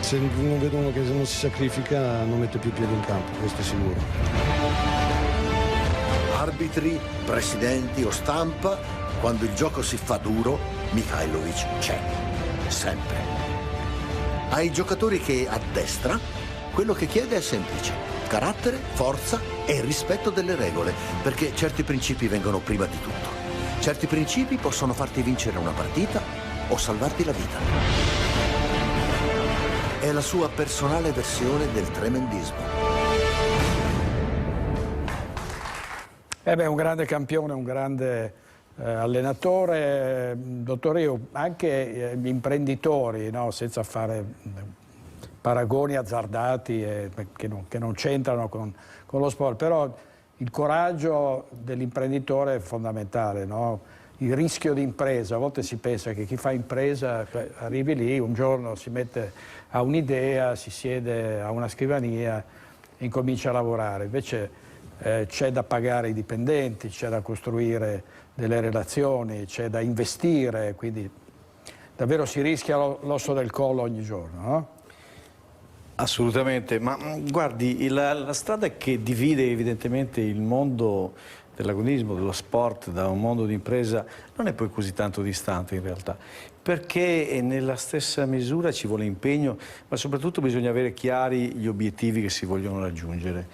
Se non vedo uno che non si sacrifica non mette più piedi in campo, questo è sicuro. Arbitri, presidenti o stampa, quando il gioco si fa duro, Mihajlović c'è, sempre. Ai giocatori che addestra, quello che chiede è semplice: carattere, forza e rispetto delle regole, perché certi principi vengono prima di tutto. Certi principi possono farti vincere una partita o salvarti la vita. È la sua personale versione del tremendismo. Un grande campione, un grande allenatore. Dottore, io anche gli imprenditori, no, senza fare paragoni azzardati che non c'entrano con lo sport, però il coraggio dell'imprenditore è fondamentale, no? Il rischio di impresa, a volte si pensa che chi fa impresa arrivi lì, un giorno si mette a un'idea, si siede a una scrivania e incomincia a lavorare, invece c'è da pagare i dipendenti, c'è da costruire delle relazioni, c'è da investire, quindi davvero si rischia l'osso del collo ogni giorno, no? Assolutamente, ma guardi, la strada che divide evidentemente il mondo dell'agonismo, dello sport, da un mondo di impresa, non è poi così tanto distante in realtà, perché nella stessa misura ci vuole impegno, ma soprattutto bisogna avere chiari gli obiettivi che si vogliono raggiungere.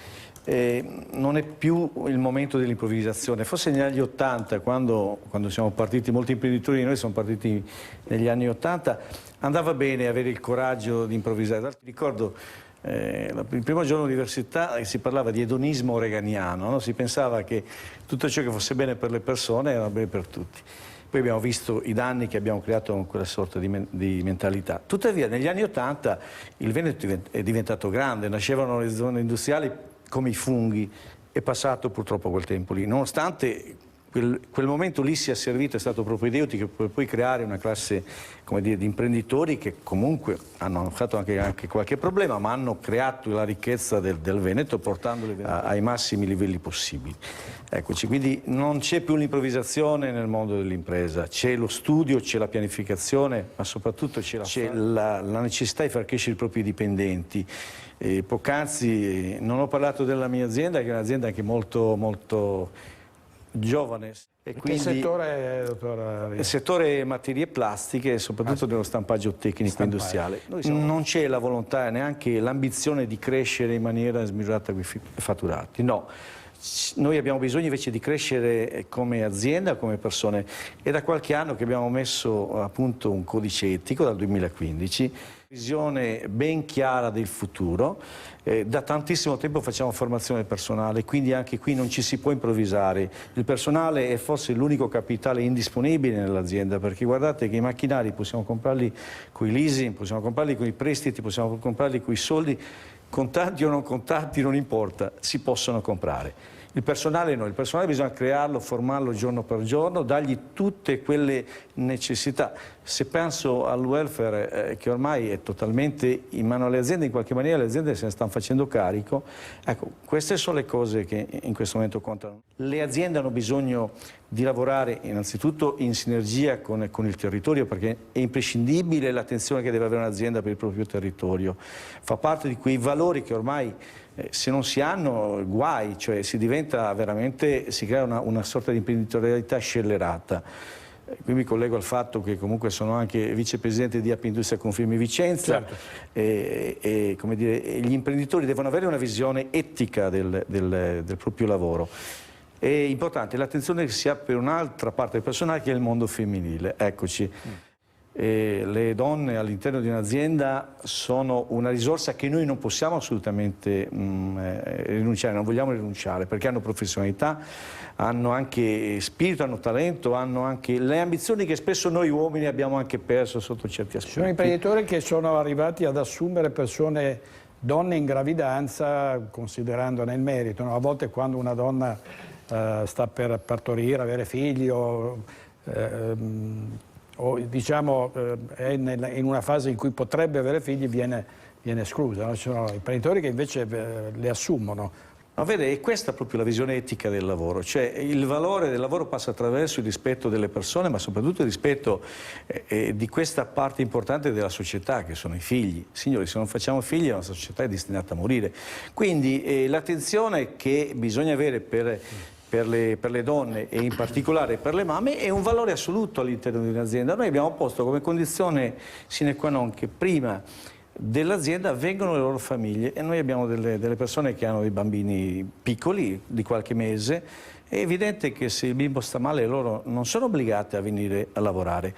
Non è più il momento dell'improvvisazione, forse negli anni '80, quando siamo partiti, molti imprenditori di noi sono partiti negli anni '80, andava bene avere il coraggio di improvvisare. Ricordo il primo giorno all'università si parlava di edonismo reganiano, no? Si pensava che tutto ciò che fosse bene per le persone era bene per tutti. Poi abbiamo visto i danni che abbiamo creato con quella sorta di mentalità. Tuttavia negli anni '80 il Veneto è diventato grande, nascevano le zone industriali come i funghi, è passato purtroppo quel tempo lì, nonostante quel momento lì sia servito, è stato propedeutico per poi creare una classe, come dire, di imprenditori che comunque hanno fatto anche qualche problema, ma hanno creato la ricchezza del Veneto portandoli ai massimi livelli possibili. Eccoci, quindi non c'è più l'improvvisazione nel mondo dell'impresa, c'è lo studio, c'è la pianificazione, ma soprattutto c'è la necessità di far crescere i propri dipendenti. Poc'anzi non ho parlato della mia azienda, che è un'azienda anche molto giovane. E che settore è, dottor? Il settore materie plastiche e soprattutto dello stampaggio tecnico industriale. Non c'è la volontà, neanche l'ambizione di crescere in maniera smisurata con i fatturati, no. Noi abbiamo bisogno invece di crescere come azienda, come persone. È da qualche anno che abbiamo messo a punto un codice etico, dal 2015, visione ben chiara del futuro. Da tantissimo tempo facciamo formazione personale, quindi anche qui non ci si può improvvisare. Il personale è forse l'unico capitale indisponibile nell'azienda, perché guardate che i macchinari possiamo comprarli con i leasing, possiamo comprarli con i prestiti, possiamo comprarli con i soldi, contanti o non contanti non importa, si possono comprare. Il personale no, il personale bisogna crearlo, formarlo giorno per giorno, dargli tutte quelle necessità. Se penso al welfare che ormai è totalmente in mano alle aziende, in qualche maniera le aziende se ne stanno facendo carico, ecco, queste sono le cose che in questo momento contano. Le aziende hanno bisogno di lavorare innanzitutto in sinergia con il territorio, perché è imprescindibile l'attenzione che deve avere un'azienda per il proprio territorio. Fa parte di quei valori che ormai se non si hanno, guai, cioè si diventa veramente, si crea una sorta di imprenditorialità scellerata. Qui mi collego al fatto che comunque sono anche vicepresidente di AP Industria Confirmi Vicenza, certo. Come dire, gli imprenditori devono avere una visione etica del proprio lavoro. È importante l'attenzione che si ha per un'altra parte del personale che è il mondo femminile. Eccoci. Le donne all'interno di un'azienda sono una risorsa che noi non possiamo assolutamente rinunciare, non vogliamo rinunciare, perché hanno professionalità, hanno anche spirito, hanno talento, hanno anche le ambizioni che spesso noi uomini abbiamo anche perso sotto certi aspetti. Ci sono imprenditori che sono arrivati ad assumere persone, donne in gravidanza, considerandone il merito, no? A volte quando una donna sta per partorire, avere figli o diciamo è in una fase in cui potrebbe avere figli, viene esclusa, no? Ci sono imprenditori che invece le assumono Ma vede, è questa proprio la visione etica del lavoro, cioè il valore del lavoro passa attraverso il rispetto delle persone, ma soprattutto il rispetto di questa parte importante della società, che sono i figli. Signori, se non facciamo figli la nostra società è destinata a morire. Quindi l'attenzione che bisogna avere per le donne e in particolare per le mamme è un valore assoluto all'interno di un'azienda. Noi abbiamo posto come condizione sine qua non che prima dell'azienda vengono le loro famiglie, e noi abbiamo delle persone che hanno dei bambini piccoli di qualche mese. È evidente che se il bimbo sta male loro non sono obbligate a venire a lavorare.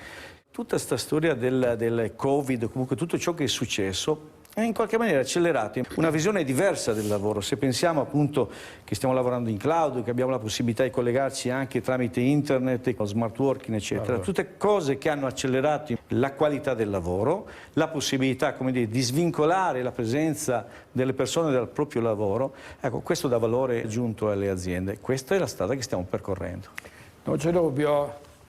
Tutta questa storia del Covid, comunque tutto ciò che è successo, è in qualche maniera accelerato una visione diversa del lavoro. Se pensiamo appunto che stiamo lavorando in cloud, che abbiamo la possibilità di collegarci anche tramite internet, con smart working eccetera, tutte cose che hanno accelerato la qualità del lavoro, la possibilità, come dire, di svincolare la presenza delle persone dal proprio lavoro. Ecco, questo dà valore aggiunto alle aziende. Questa è la strada che stiamo percorrendo. Non c'è dubbio.